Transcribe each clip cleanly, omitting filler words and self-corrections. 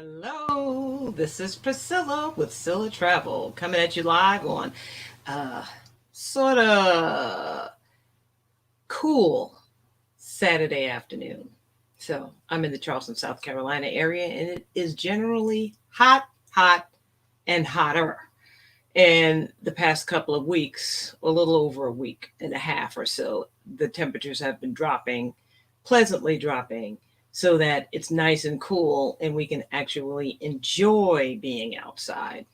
Hello, this is Priscilla with Scylla Travel coming at you live on sort of cool Saturday afternoon. So I'm in the Charleston, South Carolina area, and it is generally hot, hot, and hotter. And the past couple of weeks, a little over a week and a half or so, the temperatures have been dropping, pleasantly dropping, so that it's nice and cool and we can actually enjoy being outside.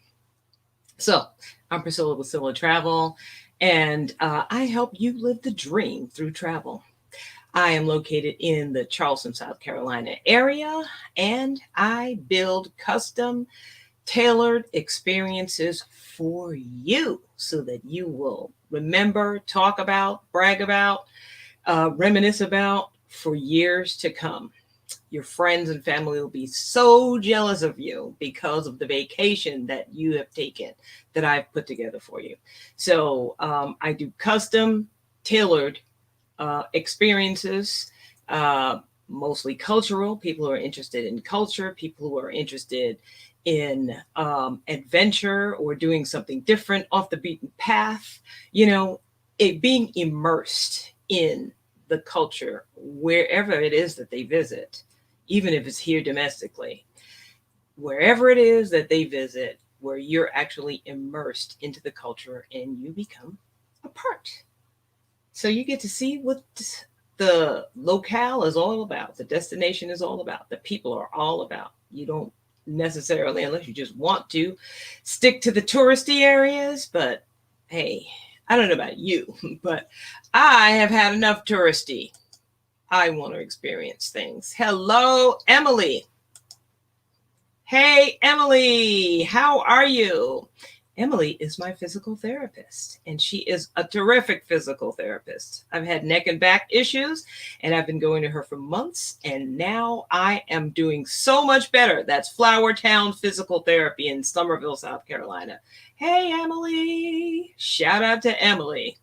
So, I'm Priscilla with Scylla Travel, and I help you live the dream through travel. I am located in the Charleston, South Carolina area, and I build custom tailored experiences for you so that you will remember, talk about, brag about, reminisce about for years to come. Your friends and family will be so jealous of you because of the vacation that you have taken that I've put together for you. So I do custom tailored experiences, mostly cultural, people who are interested in culture, people who are interested in adventure or doing something different off the beaten path, being immersed in the culture wherever it is that they visit, even if it's here domestically, wherever it is that they visit, where you're actually immersed into the culture and you become a part. So you get to see what the locale is all about, the destination is all about, the people are all about. You don't necessarily, unless you just want to, stick to the touristy areas, but hey, I don't know about you, but I have had enough touristy. I want to experience things. Hello, Emily. Hey, Emily, how are you? Emily is my physical therapist, and she is a terrific physical therapist. I've had neck and back issues, and I've been going to her for months, and now I am doing so much better. That's Flower Town Physical Therapy in Summerville, South Carolina. Hey, Emily. Shout out to Emily.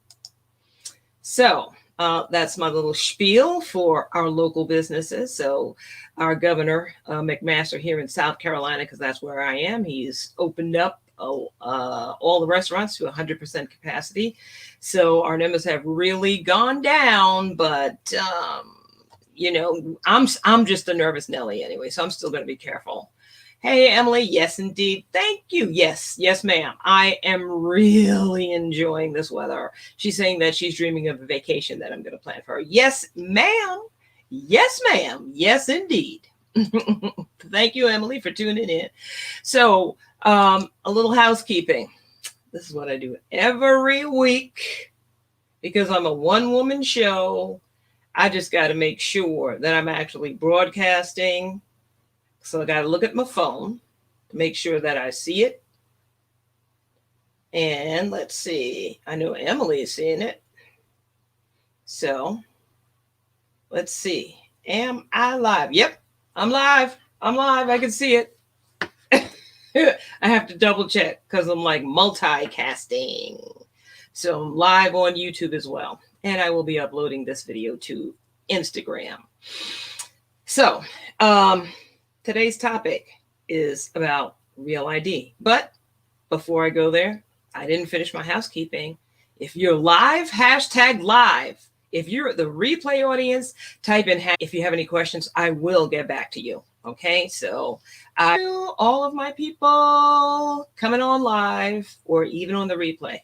So that's my little spiel for our local businesses. So our governor, McMaster here in South Carolina, because that's where I am, he's opened up all the restaurants to 100% capacity. So our numbers have really gone down, but I'm just a nervous Nelly anyway, so I'm still going to be careful. Hey, Emily. Yes, indeed. Thank you. Yes, ma'am. I am really enjoying this weather. She's saying that she's dreaming of a vacation that I'm going to plan for her. Yes, ma'am. Yes, ma'am. Yes, indeed. Thank you, Emily, for tuning in. So, a little housekeeping. This is what I do every week because I'm a one-woman show. I just got to make sure that I'm actually broadcasting. So I got to look at my phone to make sure that I see it. And let's see. I know Emily is seeing it. So let's see. Am I live? Yep, I'm live. I can see it. I have to double check because I'm like multicasting. So I'm live on YouTube as well. And I will be uploading this video to Instagram. So, today's topic is about Real ID. But before I go there, I didn't finish my housekeeping. If you're live, hashtag live. If you're the replay audience, type in, if you have any questions, I will get back to you. Okay, so all of my people coming on live or even on the replay.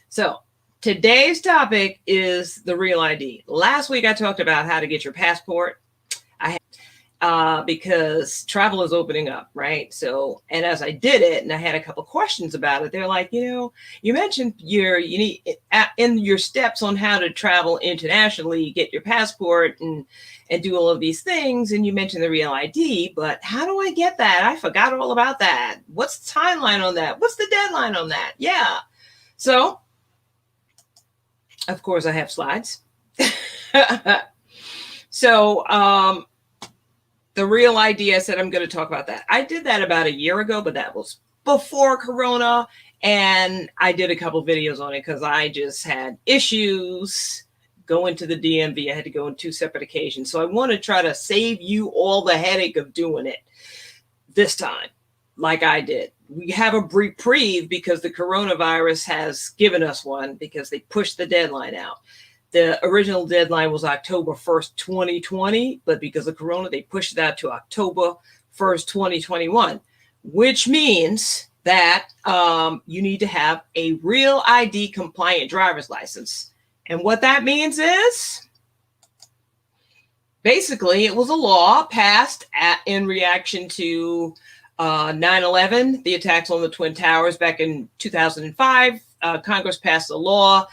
So today's topic is the Real ID. Last week I talked about how to get your passport. Because travel is opening up, right? So, and as I did it, and I had a couple questions about it, they're like, you mentioned you need in your steps on how to travel internationally, get your passport and do all of these things, and you mentioned the Real ID, but how do I get that? I forgot all about that. What's the timeline on that? What's the deadline on that? Yeah. So, of course, I have slides. So, the Real ID, I said I'm going to talk about that. I did that about a year ago, but that was before Corona. And I did a couple videos on it because I just had issues going to the DMV. I had to go on 2 separate occasions. So I want to try to save you all the headache of doing it. this time, like I did. We have a reprieve because the coronavirus has given us one because they pushed the deadline out. The original deadline was October 1st, 2020, but because of Corona, they pushed it out to October 1st, 2021, which means that you need to have a real ID compliant driver's license. And what that means is, basically, it was a law passed in reaction to 9/11, the attacks on the Twin Towers back in 2005. Congress passed a law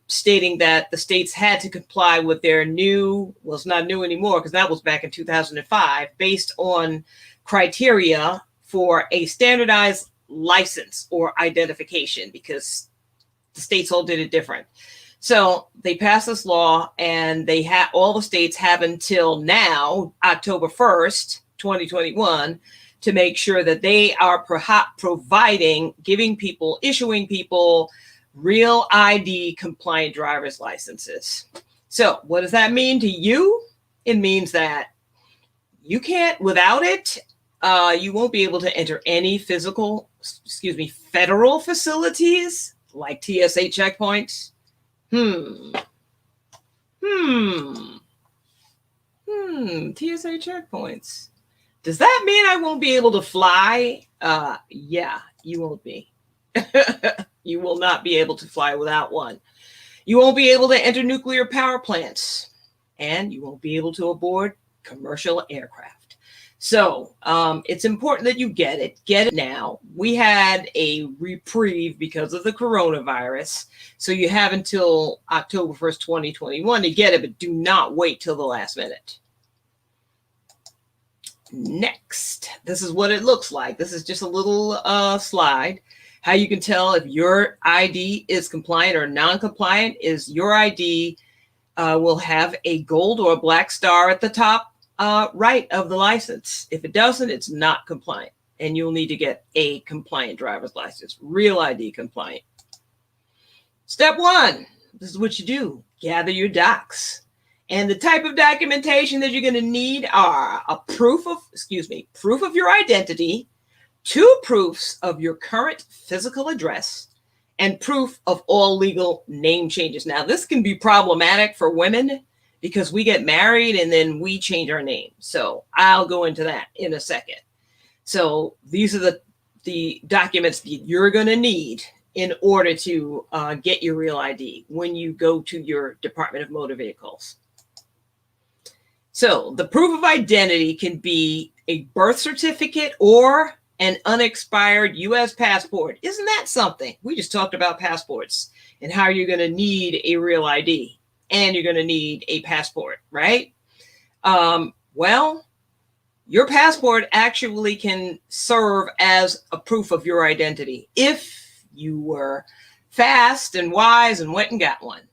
stating that the states had to comply with their new, well, it's not new anymore because that was back in 2005, based on criteria for a standardized license or identification, because the states all did it different. So they passed this law, and they had all the states have until now, October 1st, 2021, to make sure that they are providing, issuing people real ID compliant driver's licenses. So what does that mean to you? It means that you can't, without it, you won't be able to enter any federal facilities like TSA checkpoints. TSA checkpoints. Does that mean I won't be able to fly? Yeah, you won't be. You will not be able to fly without one. You won't be able to enter nuclear power plants, and you won't be able to aboard commercial aircraft. So it's important that you get it. Get it now. We had a reprieve because of the coronavirus. So you have until October 1st, 2021 to get it, but do not wait till the last minute. Next, this is what it looks like. This is just a little slide. How you can tell if your ID is compliant or non-compliant is your ID will have a gold or a black star at the top right of the license. If it doesn't, it's not compliant, and you'll need to get a compliant driver's license, real ID compliant. Step one, this is what you do. Gather your docs. And the type of documentation that you're going to need are a proof of your identity, 2 proofs of your current physical address, and proof of all legal name changes. Now, this can be problematic for women because we get married and then we change our name. So I'll go into that in a second. So these are the documents that you're going to need in order to get your real ID when you go to your Department of Motor Vehicles. So the proof of identity can be a birth certificate or an unexpired U.S. passport. Isn't that something? We just talked about passports and how you're going to need a real ID and you're going to need a passport, right? Well, your passport actually can serve as a proof of your identity if you were fast and wise and went and got one.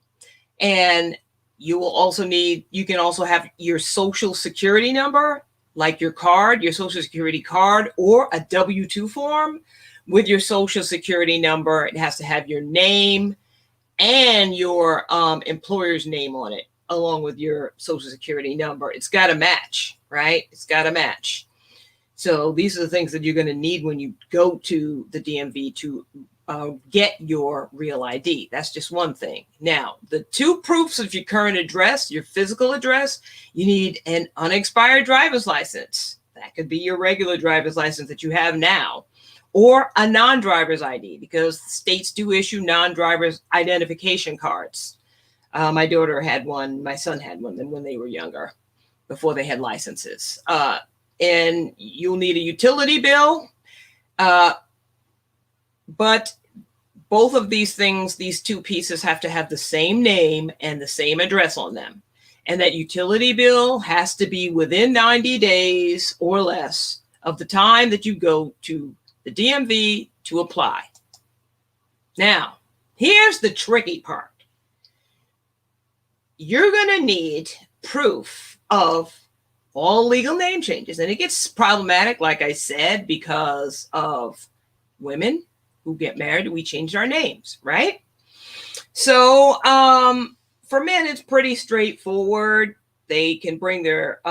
And you can also have your social security number, like your card, your social security card, or a W-2 form with your social security number. It has to have your name and your employer's name on it, along with your social security number. It's got to match, right? It's got to match. So these are the things that you're going to need when you go to the DMV to get your real ID. That's just one thing. Now, the 2 proofs of your current address, your physical address, you need an unexpired driver's license. That could be your regular driver's license that you have now, or a non-driver's ID, because states do issue non-driver's identification cards. My daughter had one, my son had one when they were younger, before they had licenses. And you'll need a utility bill. But both of these things, these 2 pieces have to have the same name and the same address on them. And that utility bill has to be within 90 days or less of the time that you go to the DMV to apply. Now, here's the tricky part. You're going to need proof of all legal name changes. And it gets problematic, like I said, because of women who get married, we changed our names, right? So for men, it's pretty straightforward. They can bring their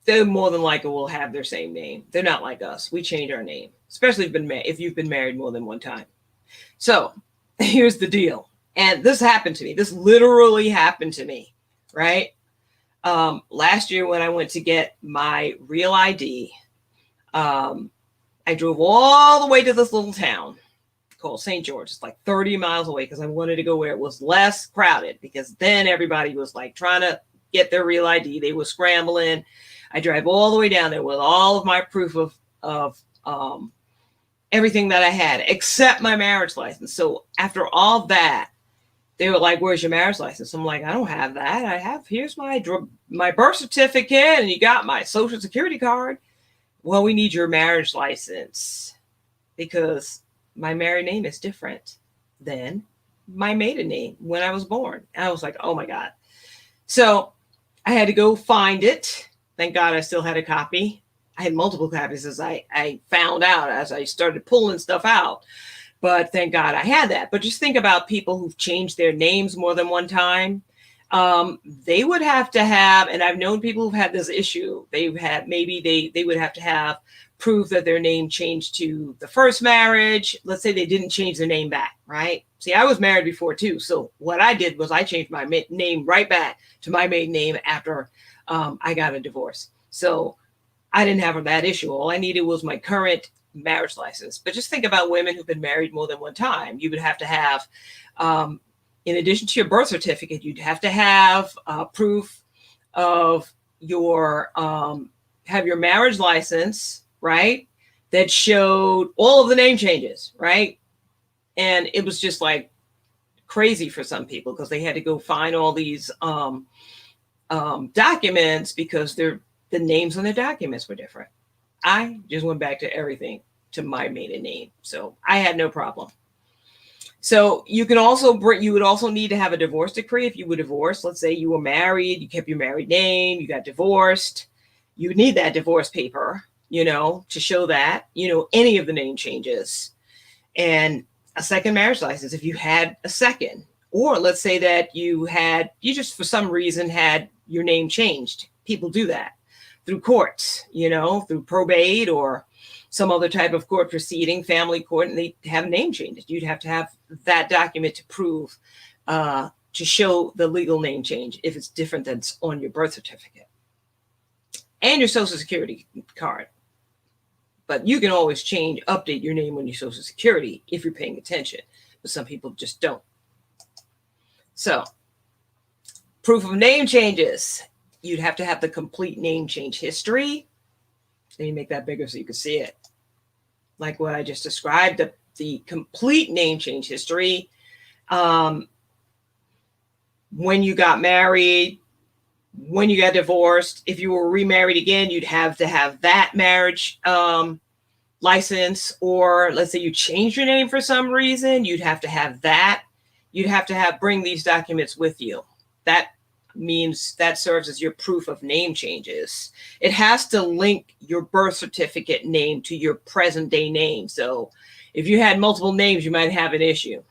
they more than likely will have their same name. They're not like us. We change our name, especially if you've been married more than one time. So here's the deal. And this happened to me. This literally happened to me, right? Last year when I went to get my real ID, I drove all the way to this little town called St. George. It's like 30 miles away because I wanted to go where it was less crowded, because then everybody was like trying to get their real ID. They were scrambling. I drive all the way down there with all of my proof of everything that I had except my marriage license. So after all that, they were like, "Where's your marriage license?" I'm like, "I don't have that. Here's my birth certificate, and you got my social security card." "Well, we need your marriage license because my married name is different than my maiden name when I was born." And I was like, "Oh my God." So I had to go find it. Thank God I still had a copy. I had multiple copies as I found out as I started pulling stuff out. But thank God I had that. But just think about people who've changed their names more than one time. They would have to have, and I've known people who've had this issue. They would have to have proof that their name changed to the first marriage. Let's say they didn't change their name back, right? See, I was married before too. So what I did was I changed my name right back to my maiden name after I got a divorce. So I didn't have that issue. All I needed was my current marriage license. But just think about women who've been married more than one time. You would have to have, in addition to your birth certificate, you'd have to have proof of have your marriage license, right? That showed all of the name changes, right? And it was just like crazy for some people because they had to go find all these documents because the names on the documents were different. I just went back to everything to my maiden name. So I had no problem. So you would also need to have a divorce decree if you were divorced. Let's say you were married, you kept your married name, you got divorced. You would need that divorce paper, to show that, any of the name changes. And a second marriage license if you had a second. Or let's say that you just for some reason had your name changed. People do that through courts, through probate or some other type of court proceeding, family court, and they have name changes. You'd have to have that document to prove, to show the legal name change if it's different than on your birth certificate and your social security card. But you can always update your name on your social security if you're paying attention, but some people just don't. So proof of name changes. You'd have to have the complete name change history. Let me make that bigger so you can see it. Like what I just described, the complete name change history. When you got married, when you got divorced, if you were remarried again, you'd have to have that marriage license. Or let's say you changed your name for some reason, you'd have to have that. You'd have to bring these documents with you. That means that serves as your proof of name changes. It has to link your birth certificate name to your present day name. So if you had multiple names, you might have an issue.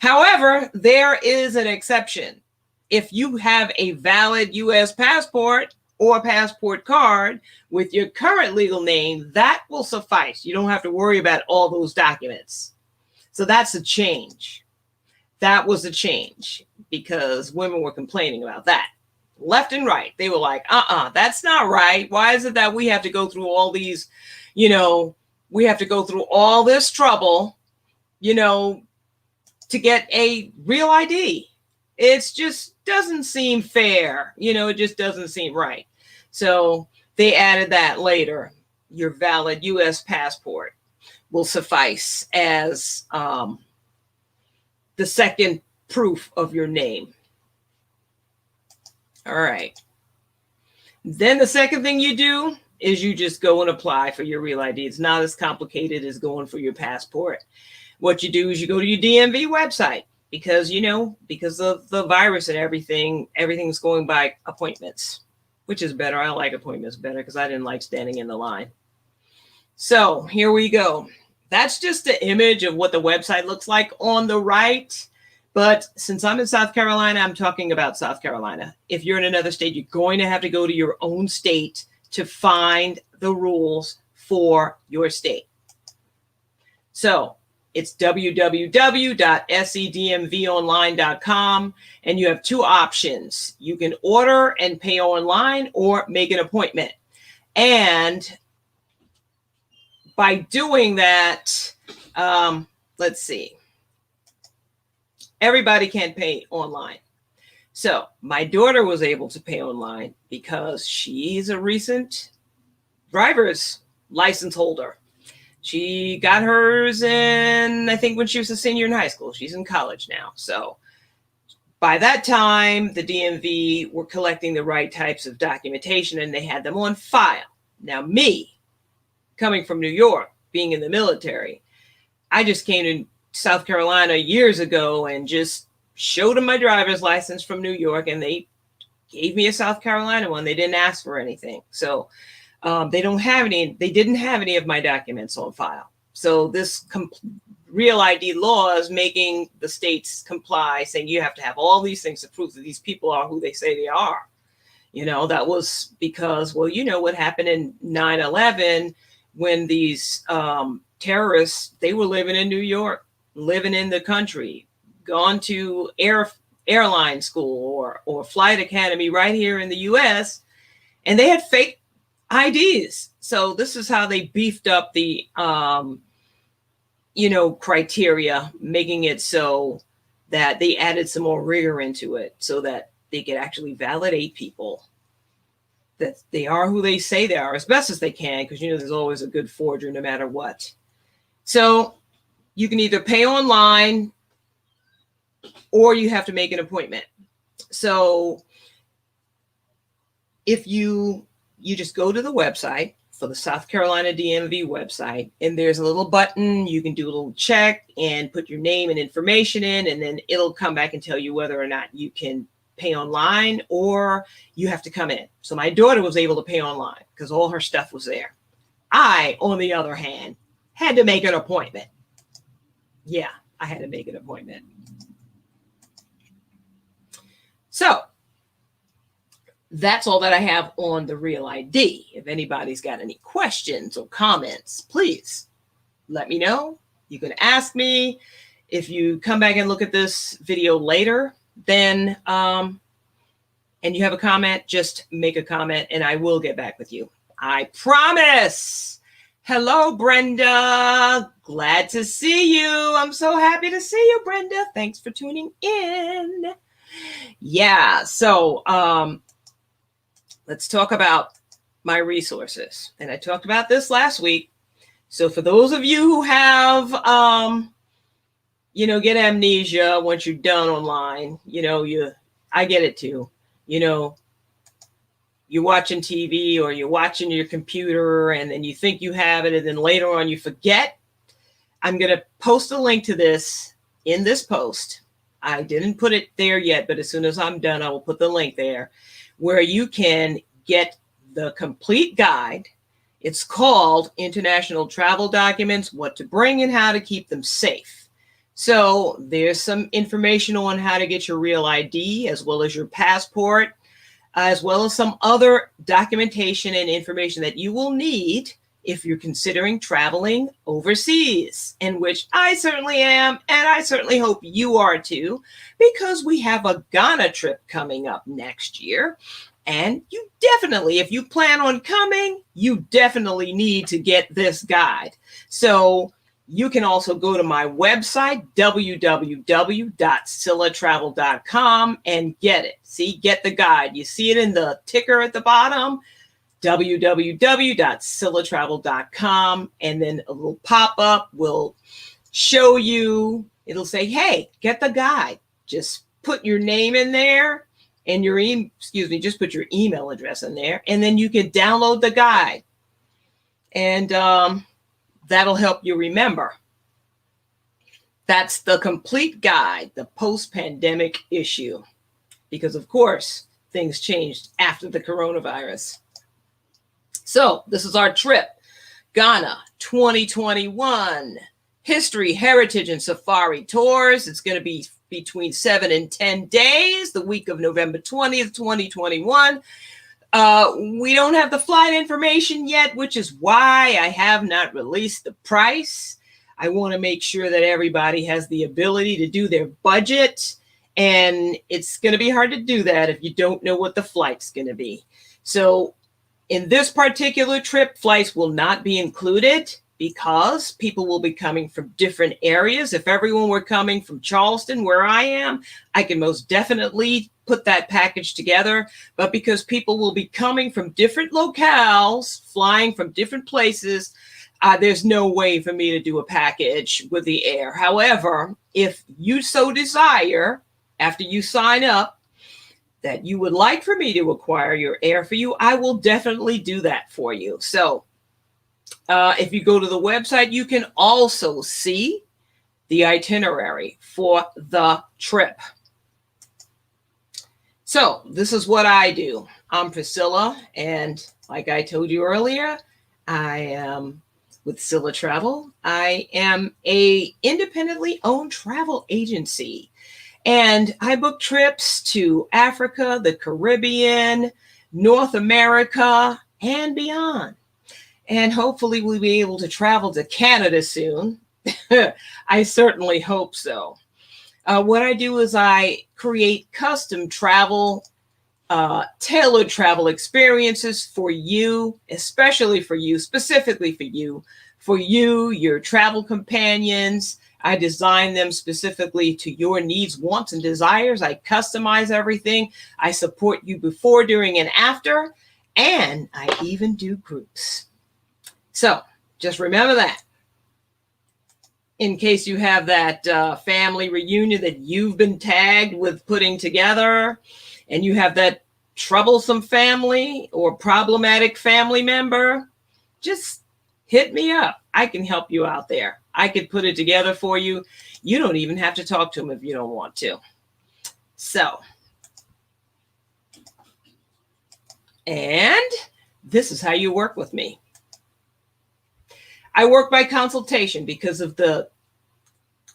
However, there is an exception. If you have a valid U.S. passport or passport card with your current legal name, that will suffice. You don't have to worry about all those documents. So that's a change. That was a change because women were complaining about that left and right. They were like, that's not right. Why is it that we have to go through all these, we have to go through all this trouble, to get a real ID? It just doesn't seem fair. It just doesn't seem right. So they added that later. Your valid U.S. passport will suffice as the second proof of your name. All right. Then the second thing you do is you just go and apply for your real ID. It's not as complicated as going for your passport. What you do is you go to your DMV website because, because of the virus and everything's going by appointments, which is better. I like appointments better because I didn't like standing in the line. So here we go. That's just the image of what the website looks like on the right. But since I'm in South Carolina, I'm talking about South Carolina. If you're in another state, you're going to have to go to your own state to find the rules for your state. So it's www.sedmvonline.com, and you have two options. You can order and pay online or make an appointment. And by doing that, let's see, everybody can't pay online. So my daughter was able to pay online because she's a recent driver's license holder. She got hers in, I think, when she was a senior in high school. She's in college now. So by that time, the DMV were collecting the right types of documentation and they had them on file. Now, me, coming from New York, being in the military, I just came to South Carolina years ago and just showed them my driver's license from New York, and they gave me a South Carolina one. They didn't ask for anything. So they didn't have any of my documents on file. So this Real ID law is making the states comply, saying you have to have all these things to prove that these people are who they say they are. You know, that was because, well, you know what happened in 9/11 when these terrorists, they were living in New York, living in the country, gone to airline school or flight academy right here in the US, and they had fake IDs. So this is how they beefed up the, criteria, making it so that they added some more rigor into it so that they could actually validate people that they are who they say they are as best as they can, because, you know, there's always a good forger no matter what. So you can either pay online or you have to make an appointment. So if you just go to the website for the South Carolina DMV website, and there's a little button, you can do a little check and put your name and information in, and then it'll come back and tell you whether or not you can pay online or you have to come in. So my daughter was able to pay online because all her stuff was there. I, on the other hand, had to make an appointment. Yeah, I had to make an appointment. So that's all that I have on the Real ID. If anybody's got any questions or comments, please let me know. You can ask me. If you come back and look at this video later, then and you have a comment, just make a comment and I will get back with you. I promise. Hello, Brenda. Glad to see you. I'm so happy to see you, Brenda. Thanks for tuning in. Yeah, so let's talk about my resources. And I talked about this last week. So for those of you who have, get amnesia once you're done online, I get it too. You're watching TV or you're watching your computer and then you think you have it and then later on you forget. I'm going to post a link to this in this post. I didn't put it there yet, but as soon as I'm done, I will put the link there where you can get the complete guide. It's called International Travel Documents, What to Bring and How to Keep Them Safe. So there's some information on how to get your Real ID as well as your passport, as well as some other documentation and information that you will need if you're considering traveling overseas, in which I certainly am, and I certainly hope you are too, because we have a Ghana trip coming up next year. And you definitely, if you plan on coming, you definitely need to get this guide. So you can also go to my website, www.scyllatravel.com, and get it. See, get the guide. You see it in the ticker at the bottom, www.scyllatravel.com, and then a little pop-up will show you, it'll say, hey, get the guide. Just put your name in there and just put your email address in there, and then you can download the guide. And that'll help you remember. That's the complete guide, the post-pandemic issue, because of course, things changed after the coronavirus. So this is our trip, Ghana 2021, History, Heritage, and Safari Tours. It's going to be between 7 and 10 days, the week of November 20th, 2021. We don't have the flight information yet, which is why I have not released the price. I want to make sure that everybody has the ability to do their budget. And it's going to be hard to do that if you don't know what the flight's going to be. So in this particular trip, flights will not be included because people will be coming from different areas. If everyone were coming from Charleston, where I am, I can most definitely put that package together. But because people will be coming from different locales, flying from different places, there's no way for me to do a package with the air. However, if you so desire, after you sign up, that you would like for me to acquire your air for you, I will definitely do that for you. So if you go to the website, you can also see the itinerary for the trip. So this is what I do. I'm Priscilla, and like I told you earlier, I am with Scylla Travel. I am a independently owned travel agency, and I book trips to Africa, the Caribbean, North America, and beyond. And hopefully we'll be able to travel to Canada soon. I certainly hope so. What I do is I create custom travel, tailored travel experiences for you, especially for you, specifically for you, your travel companions. I design them specifically to your needs, wants, and desires. I customize everything. I support you before, during, and after, and I even do groups. So just remember that. In case you have that family reunion that you've been tagged with putting together, and you have that troublesome family or problematic family member, just hit me up. I can help you out there. I could put it together for you. You don't even have to talk to them if you don't want to. So, and this is how you work with me. I work by consultation because of the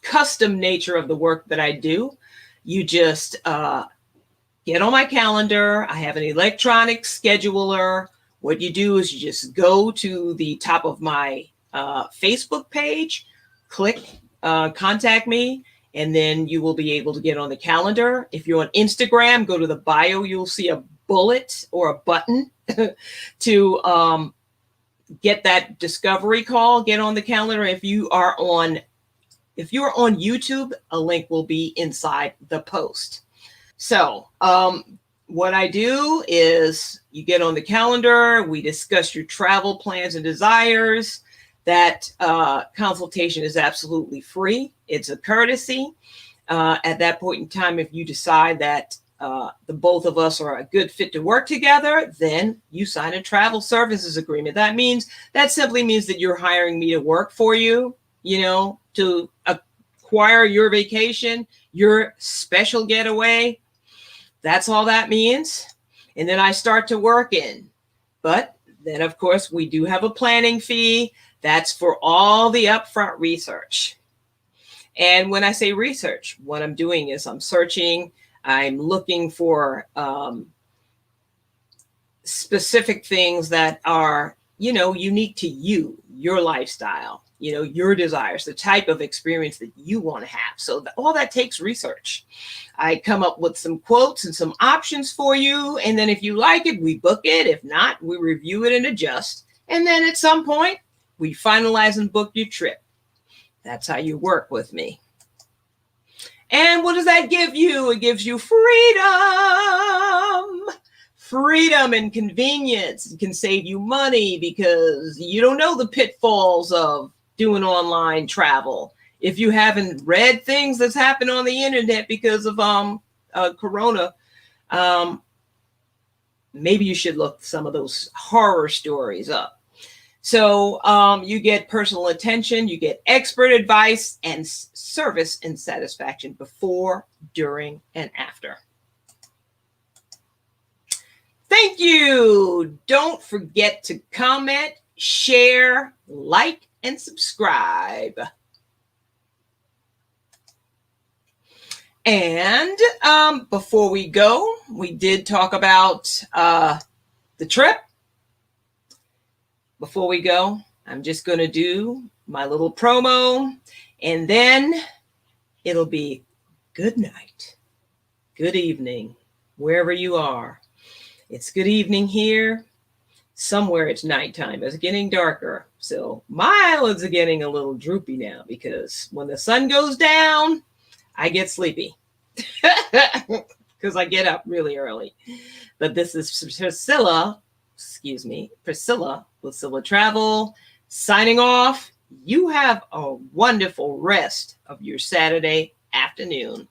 custom nature of the work that I do. You just get on my calendar. I have an electronic scheduler. What you do is you just go to the top of my Facebook page, click contact me, and then you will be able to get on the calendar. If you're on Instagram, go to the bio. You'll see a bullet or a button to get that discovery call, get on the calendar. If you are on YouTube, a link will be inside the post. So what I do is you get on the calendar, we discuss your travel plans and desires. That consultation is absolutely free. It's a courtesy. At that point in time, if you decide that the both of us are a good fit to work together, then you sign a travel services agreement. That simply means that you're hiring me to work for you, to acquire your vacation, your special getaway. That's all that means. And then I start to work in. But then, of course, we do have a planning fee. That's for all the upfront research. And when I say research, what I'm doing is I'm searching. I'm looking for specific things that are, unique to you, your lifestyle, your desires, the type of experience that you want to have. So all that takes research. I come up with some quotes and some options for you. And then if you like it, we book it. If not, we review it and adjust. And then at some point, we finalize and book your trip. That's how you work with me. And what does that give you? It gives you freedom and convenience. It can save you money because you don't know the pitfalls of doing online travel. If you haven't read things that's happened on the internet because of Corona, maybe you should look some of those horror stories up. So you get personal attention, you get expert advice and service and satisfaction before, during, and after. Thank you. Don't forget to comment, share, like, and subscribe. And before we go, we did talk about the trip. Before we go, I'm just going to do my little promo, and then it'll be good night, good evening, wherever you are. It's good evening here. Somewhere it's nighttime. It's getting darker. So my eyelids are getting a little droopy now because when the sun goes down, I get sleepy because I get up really early. But this is Priscilla with Scylla Travel, signing off. You have a wonderful rest of your Saturday afternoon.